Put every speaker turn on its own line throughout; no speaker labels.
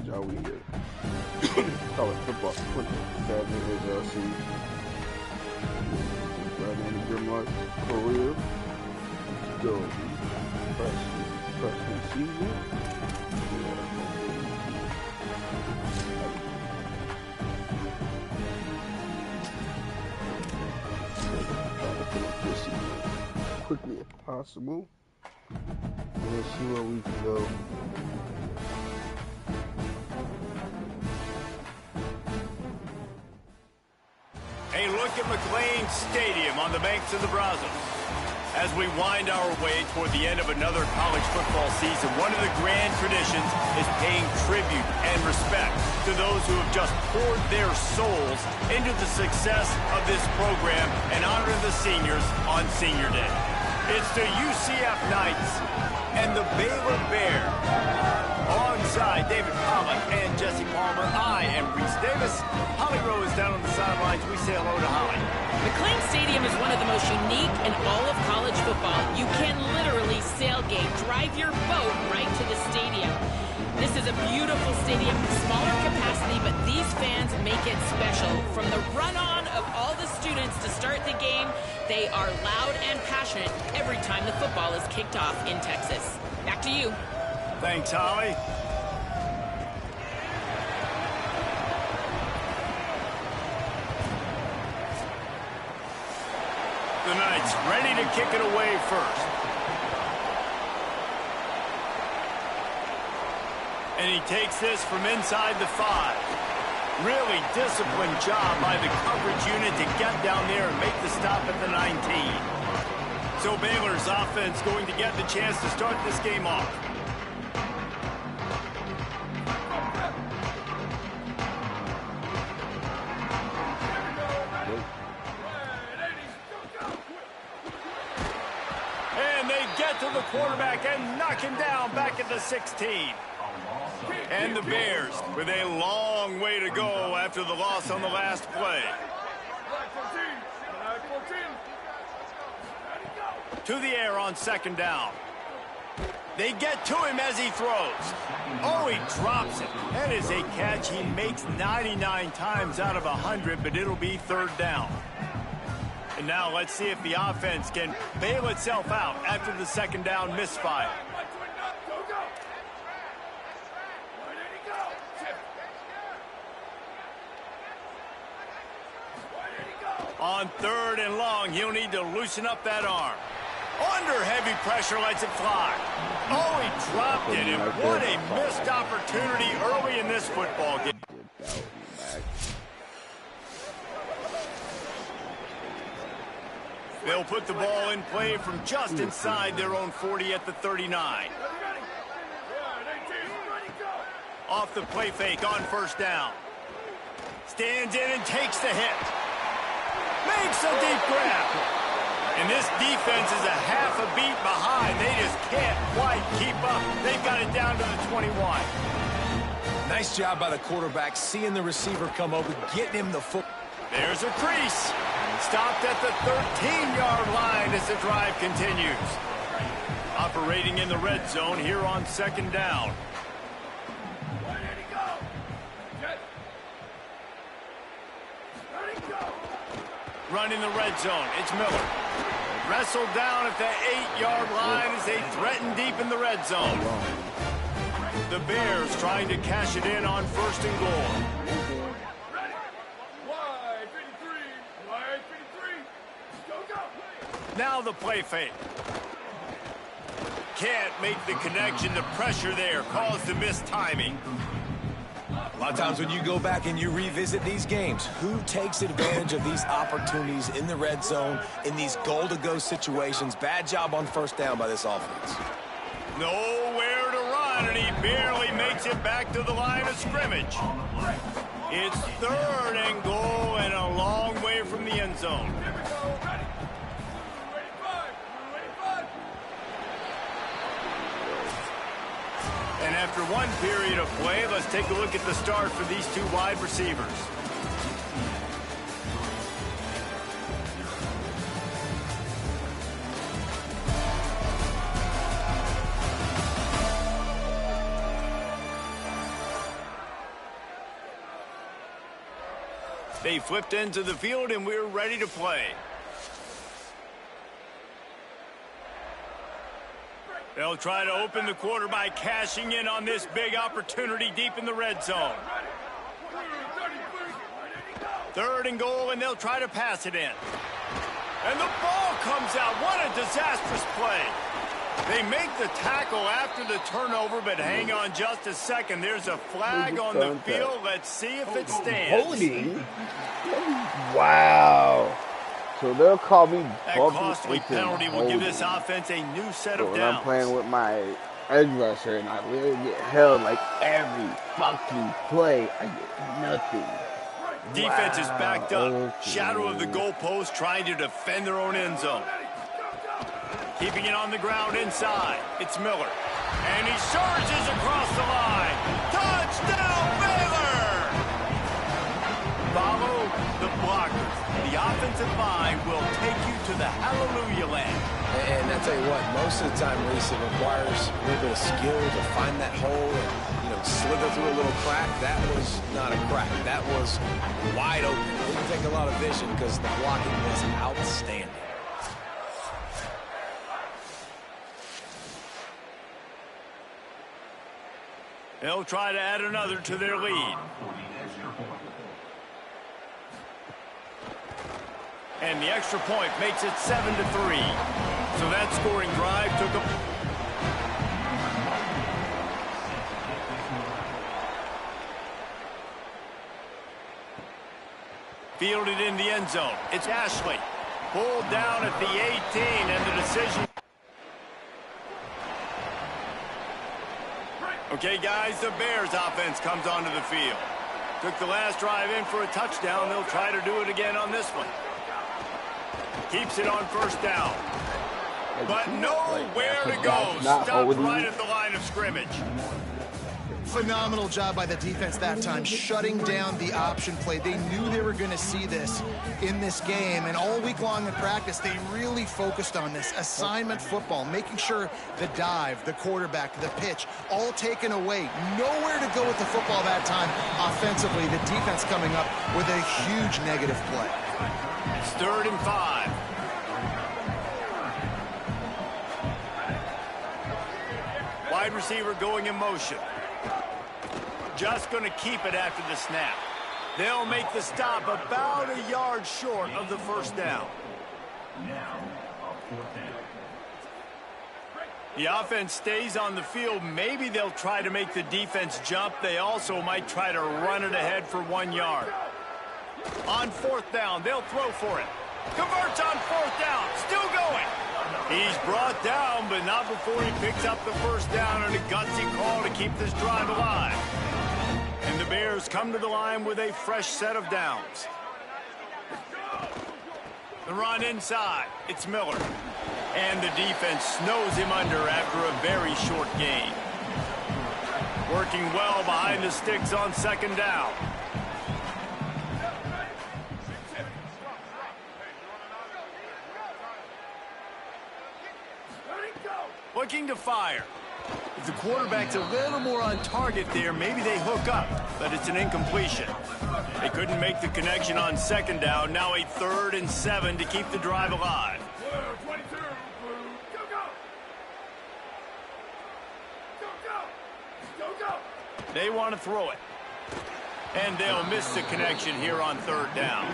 How we get college football Saturdays LC. Right in the GrimLock Career. Go freshman season. This as quickly as possible. And let's see where we can go.
A look at McLean Stadium on the banks of the Brazos. As we wind our way toward the end of another college football season, one of the grand traditions is paying tribute and respect to those who have just poured their souls into the success of this program and honoring the seniors on Senior Day. It's the UCF Knights and the Baylor Bears. Alongside David Pollock and Jesse Palmer, I am Reese Davis. Holly Rowe is down on the sidelines. We say hello to Holly.
McLean Stadium is one of the most unique in all of college football. You can literally sailgate, drive your boat right to the stadium. This is a beautiful stadium, smaller capacity, but these fans make it special. From the run-on of all the students to start the game, they are loud and passionate every time the football is kicked off in Texas. Back to you.
Thanks, Holly. The Knights ready to kick it away first. And he takes this from inside the 5. Really disciplined job by the coverage unit to get down there and make the stop at the 19. So Baylor's offense going to get the chance to start this game off. And they get to the quarterback and knock him down back at the 16. And the Bears with a long way to go after the loss on the last play. To the air on second down. They get to him as he throws. Oh, he drops it. That is a catch he makes 99 times out of 100, but it'll be third down. And now let's see if the offense can bail itself out after the second down misfire. On third and long, he'll need to loosen up that arm. Under heavy pressure, lets it fly. Oh, he dropped it, and what a missed opportunity early in this football game. They'll put the ball in play from just inside their own 40 at the 39. Off the play fake on first down. Stands in and takes the hit. Makes a deep grab. And this defense is a half a beat behind. They just can't quite keep up. They've got it down to the 21.
Nice job by the quarterback, seeing the receiver come over, getting him the foot.
There's a crease. Stopped at the 13-yard line as the drive continues. Operating in the red zone here on second down. Running the red zone, it's Miller. Wrestled down at the 8-yard line as they threaten deep in the red zone. The Bears trying to cash it in on first and goal. Now the play fake. Can't make the connection. The pressure there caused the missed timing.
A lot of times when you go back and you revisit these games, who takes advantage of these opportunities in the red zone, in these goal-to-go situations? Bad job on first down by this offense.
Nowhere to run, and he barely makes it back to the line of scrimmage. It's third and goal and a long way from the end zone. And after one period of play, let's take a look at the start for these two wide receivers. They flipped into the field, and we're ready to play. They'll try to open the quarter by cashing in on this big opportunity deep in the red zone. 3rd and goal, and they'll try to pass it in. And the ball comes out. What a disastrous play. They make the tackle after the turnover, but hang on just a second. There's a flag on the field. Let's see if it stands.
Holding? Wow. So they'll call me
that costly penalty will give this offense a new set of downs.
When I'm playing with my edge rusher and I literally get held like every fucking play, I get nothing.
Defense is backed up. Shadow of the goalpost trying to defend their own end zone. Keeping it on the ground inside. It's Miller. And he surges across the line. Touchdown, Baylor! Follow the blockers. The offensive line will take you to the hallelujah land.
And I tell you what, most of the time, Reese, it requires a little bit of skill to find that hole and, slither through a little crack. That was not a crack. That was wide open. It didn't take a lot of vision because the blocking was outstanding.
They'll try to add another to their lead. And the extra point makes it 7-3. So that scoring drive took a... Fielded in the end zone. It's Ashley. Pulled down at the 18, and the decision... Okay, guys, the Bears offense comes onto the field. Took the last drive in for a touchdown. They'll try to do it again on this one. Keeps it on 1st down. But nowhere to go. Stopped right at the line of scrimmage.
Phenomenal job by the defense that time, shutting down the option play. They knew they were going to see this in this game, and all week long in practice, they really focused on this assignment football, making sure the dive, the quarterback, the pitch, all taken away. Nowhere to go with the football that time offensively. The defense coming up with a huge negative play.
It's 3rd and 5. Wide receiver going in motion. Just going to keep it after the snap. They'll make the stop about a yard short of the 1st down. The offense stays on the field. Maybe they'll try to make the defense jump. They also might try to run it ahead for 1 yard. On 4th down, they'll throw for it. Converts on 4th down. Still going. He's brought down, but not before he picks up the 1st down and a gutsy call to keep this drive alive. And the Bears come to the line with a fresh set of downs. The run inside. It's Miller. And the defense snows him under after a very short gain. Working well behind the sticks on 2nd down. Looking to fire. If the quarterback's a little more on target there, maybe they hook up, but it's an incompletion. They couldn't make the connection on 2nd down. Now a 3rd and 7 to keep the drive alive. They want to throw it. And they'll miss the connection here on 3rd down.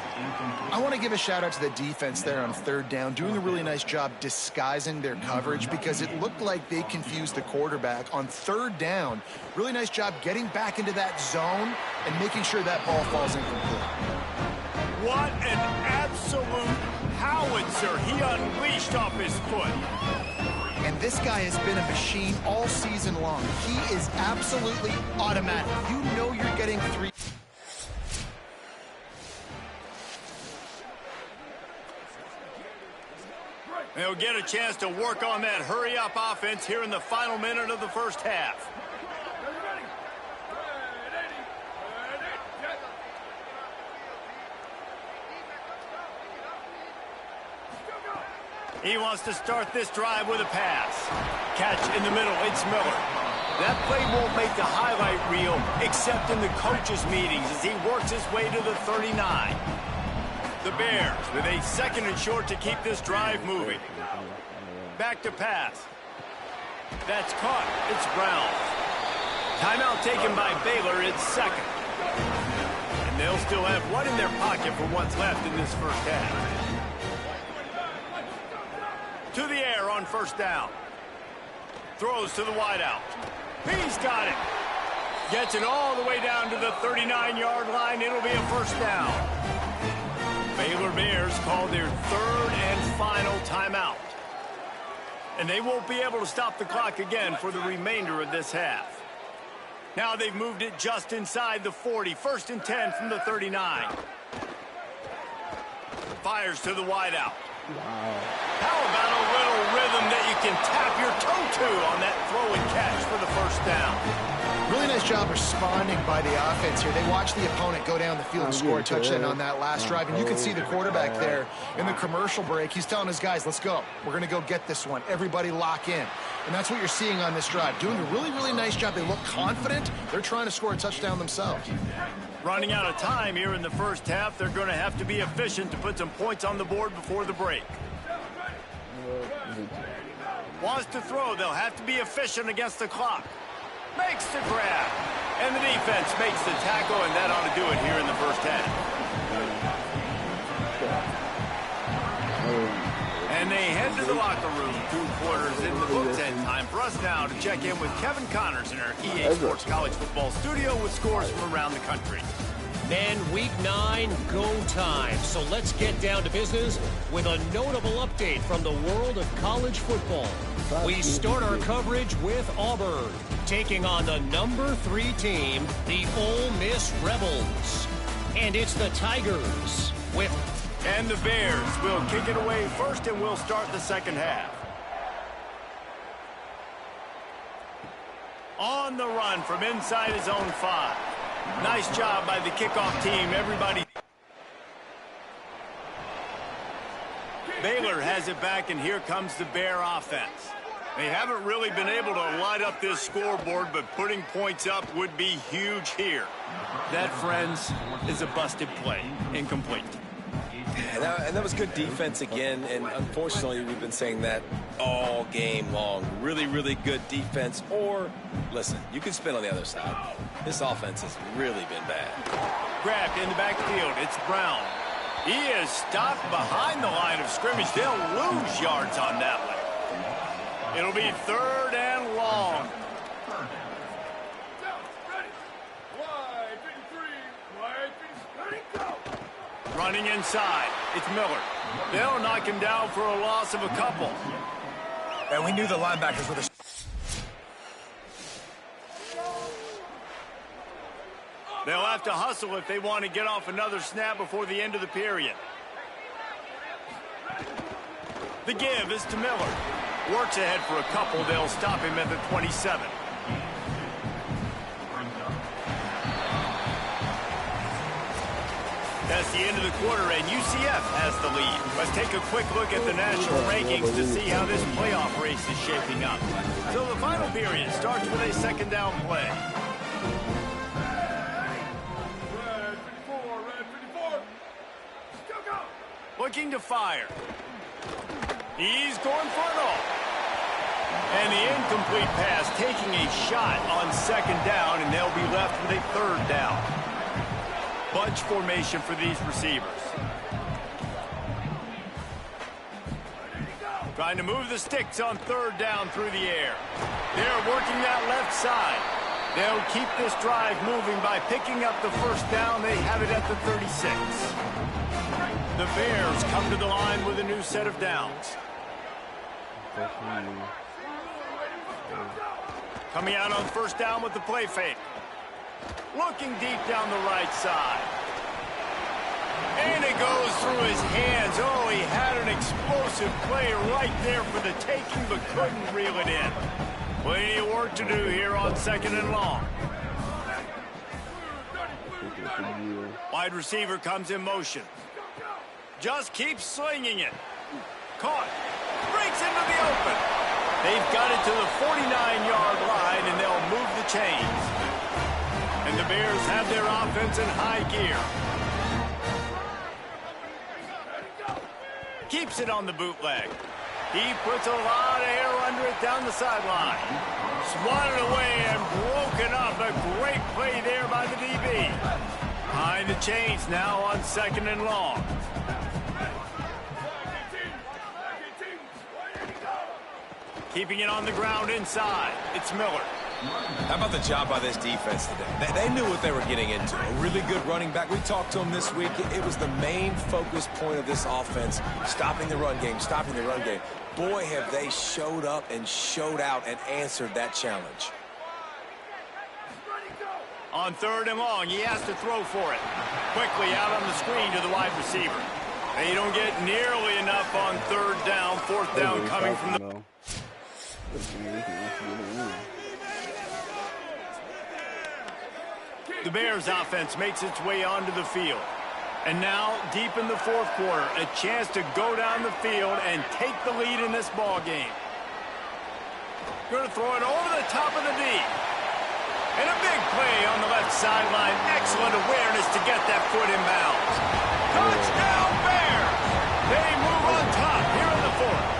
I want to give a shout out to the defense there on 3rd down, doing a really nice job disguising their coverage because it looked like they confused the quarterback on 3rd down. Really nice job getting back into that zone and making sure that ball falls incomplete.
What an absolute howitzer he unleashed off his foot.
And this guy has been a machine all season long. He is absolutely automatic. You know you're getting 3.
They'll get a chance to work on that hurry-up offense here in the final minute of the 1st half. He wants to start this drive with a pass. Catch in the middle, it's Miller. That play won't make the highlight reel except in the coaches' meetings as he works his way to the 39. The Bears with a 2nd and short to keep this drive moving. Back to pass. That's caught. It's Brown. Timeout taken by Baylor. It's 2nd. And they'll still have one in their pocket for what's left in this first half. To the air on 1st down. Throws to the wideout. He's got it. Gets it all the way down to the 39-yard line. It'll be a 1st down. Baylor Bears call their 3rd and final timeout. And they won't be able to stop the clock again for the remainder of this half. Now they've moved it just inside the 40. 1st and 10 from the 39. Fires to the wideout.
Wow.
How about a little rhythm that you can tap your toe to on that throw and catch for the 1st down?
Really nice job responding by the offense here. They watched the opponent go down the field and score a touchdown on that last drive. And you can see the quarterback there in the commercial break. He's telling his guys, let's go. We're going to go get this one. Everybody lock in. And that's what you're seeing on this drive. Doing a really, really nice job. They look confident. They're trying to score a touchdown themselves.
Running out of time here in the first half, they're going to have to be efficient to put some points on the board before the break. Wants to throw. They'll have to be efficient against the clock. Makes the grab. And the defense makes the tackle, and that ought to do it here in the first half. And they head to the locker room. 2 quarters in the books, and time for us now to check in with Kevin Connors in our EA Sports College Football studio with scores from around the country.
Men, week 9, go time. So let's get down to business with a notable update from the world of college football. We start our coverage with Auburn, taking on the number 3 team, the Ole Miss Rebels. And it's the Tigers with...
And the Bears will kick it away first, and we'll start the second half. On the run from inside his own 5. Nice job by the kickoff team. Everybody. Baylor has it back, and here comes the Bear offense. They haven't really been able to light up this scoreboard, but putting points up would be huge here. That, friends, is a busted play. Incomplete.
And that was good defense again, and unfortunately we've been saying that all game long. Really, really good defense, or, listen, you can spin on the other side. This offense has really been bad.
Grabbed in the backfield, it's Brown. He is stopped behind the line of scrimmage. They'll lose yards on that one. It'll be 3rd and long. Running inside, it's Miller. They'll knock him down for a loss of a couple.
And we knew the linebackers were the...
They'll have to hustle if they want to get off another snap before the end of the period. The give is to Miller. Works ahead for a couple. They'll stop him at the 27. That's the end of the quarter, and UCF has the lead. Let's take a quick look at the national rankings to see how this playoff race is shaping up. So the final period starts with a 2nd down play. Looking to fire. He's going for it all. And the incomplete pass taking a shot on 2nd down, and they'll be left with a 3rd down. Bunch formation for these receivers. Trying to move the sticks on 3rd down through the air. They're working that left side. They'll keep this drive moving by picking up the 1st down. They have it at the 36. The Bears come to the line with a new set of downs. Coming out on 1st down with the play fake. Looking deep down the right side. And it goes through his hands. Oh, he had an explosive play right there for the taking, but couldn't reel it in. Plenty of work to do here on 2nd and long. Wide receiver comes in motion. Just keeps slinging it. Caught. Breaks into the open. They've got it to the 49-yard line, and they'll move the chains. And the Bears have their offense in high gear. Keeps it on the bootleg. He puts a lot of air under it down the sideline. Swatted away and broken up. A great play there by the DB. Behind the chains now on 2nd and long. Keeping it on the ground inside. It's Miller.
How about the job by this defense today? They knew what they were getting into. A really good running back. We talked to him this week. It was the main focus point of this offense, stopping the run game, stopping the run game. Boy, have they showed up and showed out and answered that challenge.
On 3rd and long, he has to throw for it. Quickly out on the screen to the wide receiver. They don't get nearly enough on 3rd down. 4th down coming from the... The Bears offense makes its way onto the field. And now, deep in the 4th quarter, a chance to go down the field and take the lead in this ball game. Going to throw it over the top of the D. And a big play on the left sideline. Excellent awareness to get that foot in bounds. Touchdown Bears! They move on top here in the 4th.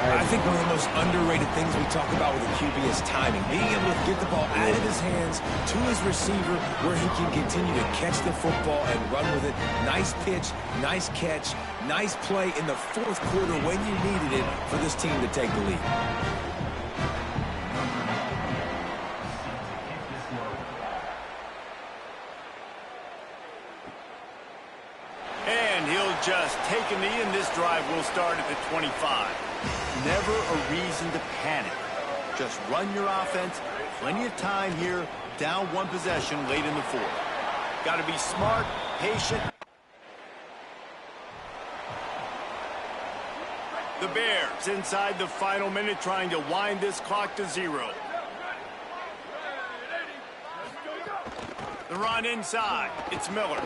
I think one of the most underrated things we talk about with a QB is timing. Being able to get the ball out of his hands to his receiver where he can continue to catch the football and run with it. Nice pitch, nice catch, nice play in the 4th quarter when you needed it for this team to take the lead.
And he'll just take a knee, and this drive will start at the 25. Never a reason to panic. Just run your offense. Plenty of time here. Down 1 possession late in the 4th. Got to be smart, patient. The Bears inside the final minute trying to wind this clock to 0. The run inside. It's Miller.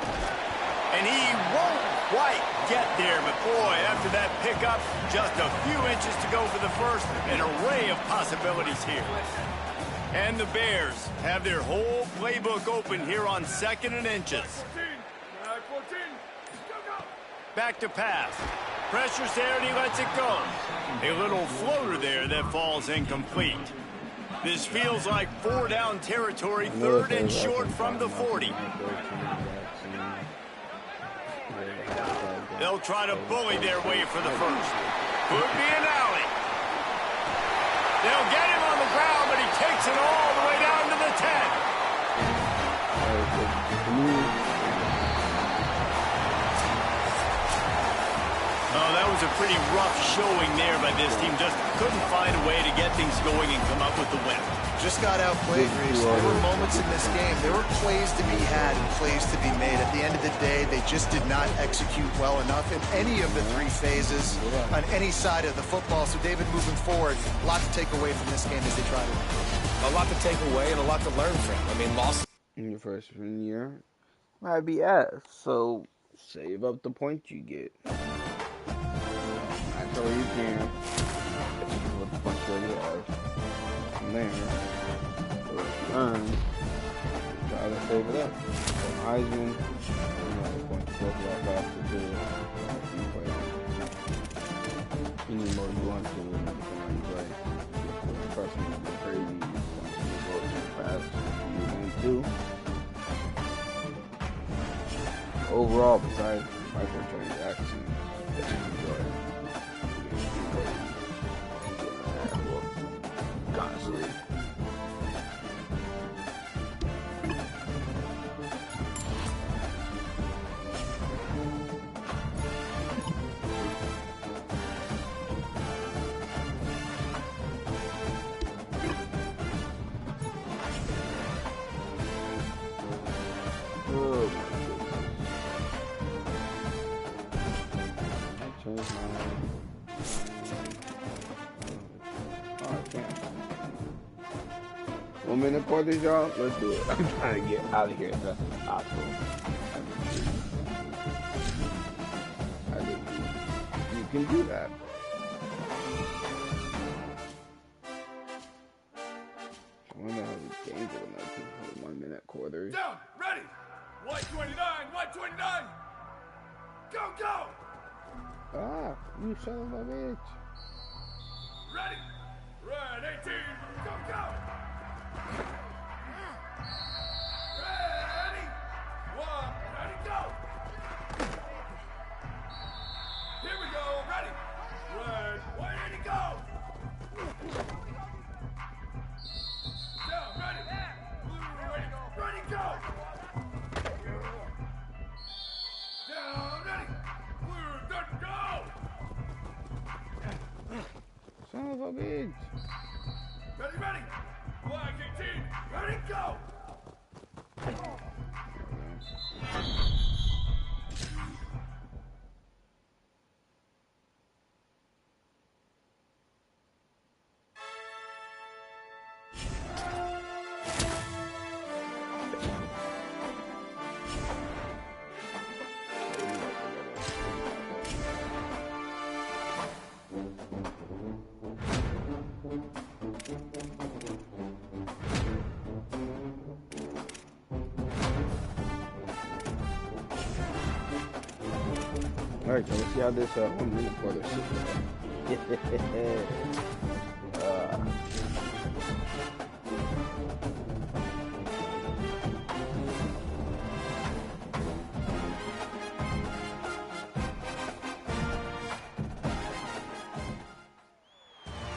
And he won't quite get there, but boy, after that pickup, just a few inches to go for the first. An array of possibilities here. And the Bears have their whole playbook open here on 2nd and inches. Back to pass. Pressure's there, and he lets it go. A little floater there that falls incomplete. This feels like 4-down territory, 3rd and short from the 40. They'll try to bully their way for the first. Could be an alley. They'll get him on the ground, but he takes it all the way down to the 10. Oh, that was a pretty rough showing there by this team. Just couldn't find a way to get things going and come up with the win.
Just got outplayed, Reeves. There were moments in this game. There were plays to be had and plays to be made. At the end of the day, they just did not execute well enough in any of the 3 phases on any side of the football. So, David, moving forward, a lot to take away from this game as they try to.
A lot to take away and a lot to learn from. I mean, lost
in your freshman year might be ass. So, save up the points you get. That's all you can. What the fuck do you are? From there, earn. Try to save it up. From Heisman, going to go for that faster too. You need more you want to when you play. Freshman is crazy. You want to go fast. You want to. Overall, besides Michael Jackson, constantly. One minute quarters, y'all. Let's do it. I'm trying to get out of here as fast as possible. You can do that. wonder how the games are like 1 minute quarters.
Down, ready. 129, 129. Go, go.
Ah, you son of a bitch.
Ready. Red 18. Go, go. Ready. One. Ready, go. Here we go. Ready. Red. 180, go. Down, ready. Blue, ready. Ready, go. Down, ready. Blue, done, go.
Son of a bitch.
Ready, ready. Black 18. Ready, go.
Alright, so let's see how this 1 minute quarter shit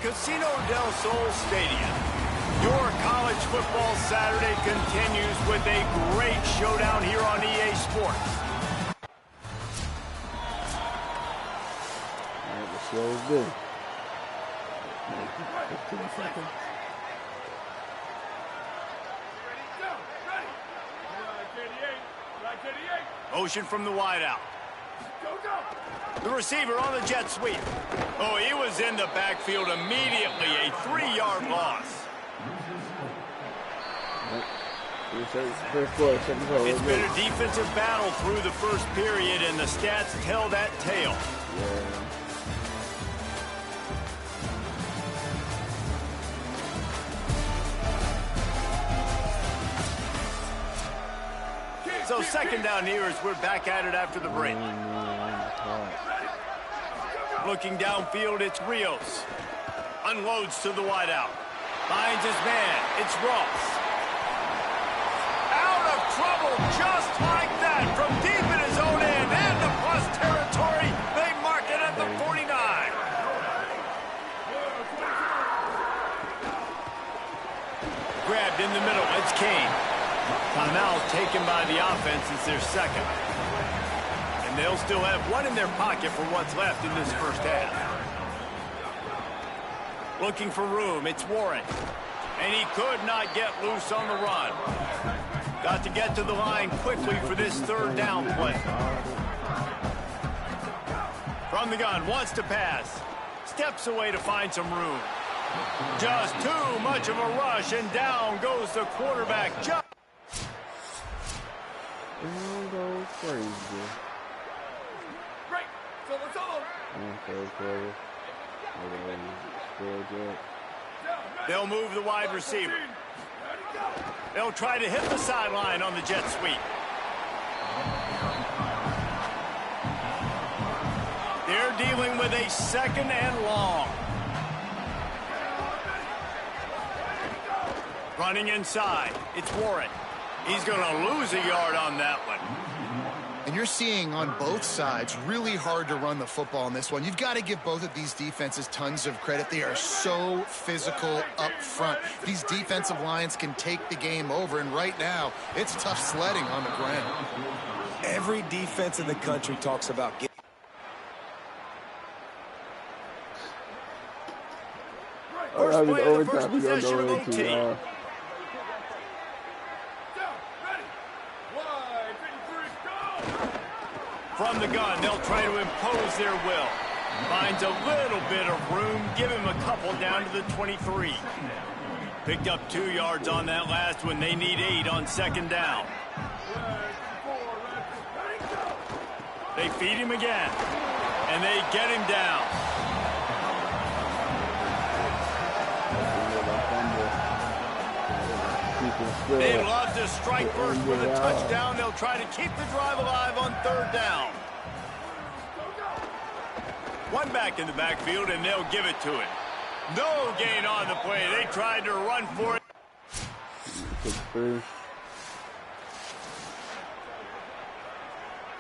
Casino del Sol Stadium. Your college football Saturday continues with a great showdown here on EA Sports.
Alright, let's see how it's good.
15 seconds. Motion from the wideout. The receiver on the jet sweep. Oh, he was in the backfield immediately. A 3-yard loss. It's been a defensive battle through the first period, and the stats tell that tale. So second down here as we're back at it after the break. Looking downfield, it's Rios. Unloads to the wideout. Finds his man. It's Ross. Out of trouble just like that from deep in his own end and the plus territory. They mark it at the 49. Grabbed in the middle. It's Kane. Timeout taken by the offense. It's their second. And they'll still have one in their pocket for what's left in this first half. Looking for room. It's Warren. And he could not get loose on the run. Got to get to the line quickly for this third down play. From the gun, wants to pass. Steps away to find some room. Just too much of a rush, and down goes the quarterback.
Go crazy.
Break. So it's on. They'll move the wide receiver. They'll try to hit the sideline on the jet sweep. They're dealing with a second and long. Running inside. It's Warren. He's going to lose a yard on that one.
And you're seeing on both sides really hard to run the football in this one. You've got to give both of these defenses tons of credit. They are so physical up front. These defensive lines can take the game over, and right now it's tough sledding on the ground.
Every defense in the country talks about getting
First play of the first possession of OT. From the gun, they'll try to impose their will. Finds a little bit of room. Give him a couple down to the 23. Picked up 2 yards on that last one. They need 8 on second down. They feed him again. And they get him down. They love to strike first with a touchdown. They'll try to keep the drive alive on 3rd down. One back in the backfield, and they'll give it to him. No gain on the play. They tried to run for it.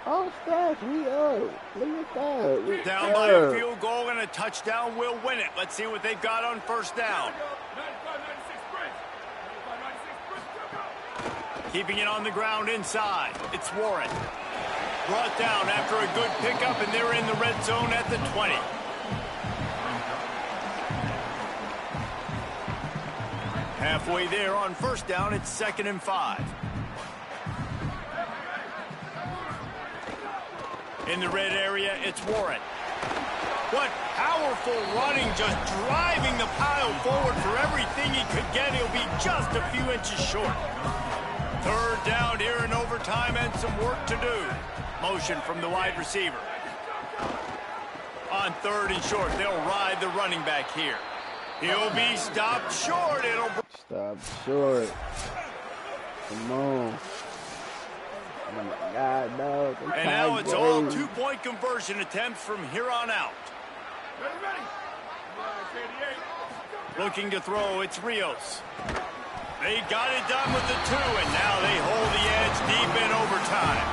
Oh, Stash, we up. Look at that.
Down by a field goal and a touchdown will win it. Let's see what they've got on 1st down. Keeping it on the ground inside. It's Warren. Brought down after a good pickup, and they're in the red zone at the 20. Halfway there on 1st down, it's 2nd and 5. In the red area, it's Warren. What powerful running, just driving the pile forward for everything he could get. He'll be just a few inches short. 3rd down here in overtime and some work to do. Motion from the wide receiver. On 3rd and short, they'll ride the running back here. He'll be stopped short. It'll
stop short. Come on. Oh my God, no.
And now it's all 2-point conversion attempts from here on out. Looking to throw, it's Rios. They got it done with the 2, and now they hold the edge deep in overtime.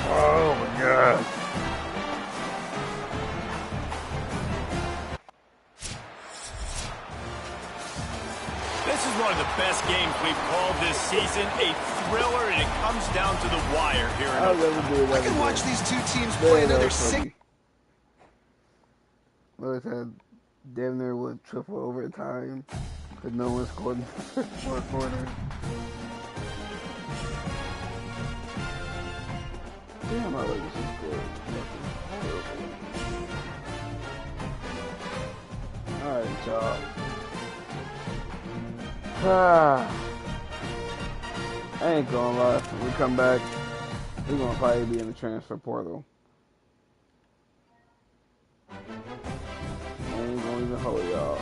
Oh my God.
This is one of the best games we've called this season. A thriller, and it comes down to the wire here.
I can watch these two teams play another 6.
Look at that. Damn near with triple overtime. Because no one scored in the 4th quarter. Damn, I like this score. Alright, y'all. I ain't gonna lie. When we come back, we're gonna probably be in the transfer portal. I ain't gonna even hold y'all.